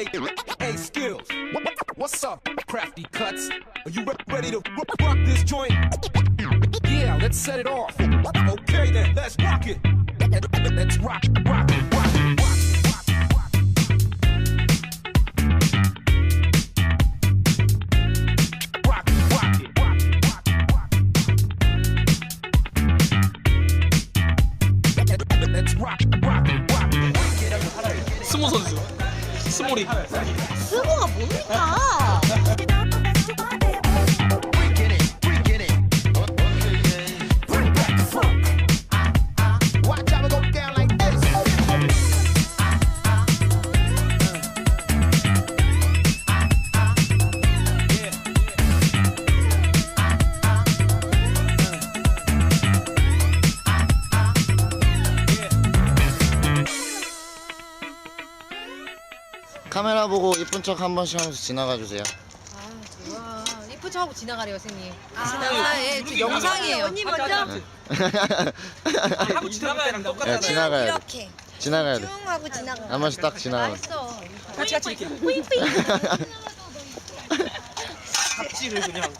Hey, skills. What's up, crafty cuts? Are you ready to rock this joint? Yeah, let's set it off. Okay then, let's rock it. Let's rock it. 스모 선수. 스모리. 스모가 뭡니까? 카메라 보고 이쁜 척 한 번씩 하면서 지나가 주세요. 아, 좋아. 이쁜 척하고 지나가래요, 선생님. 예, 지금 영상이에요. 언니 먼저. 하고 지나가야 된다. 네, 지나가야 돼. 이렇게. 지나가야 돼. 쭉 하고 지나가. 한 번씩 딱 지나가. 알았어. 같이 이렇게. 뿌잉뿌잉. 각지를 그냥.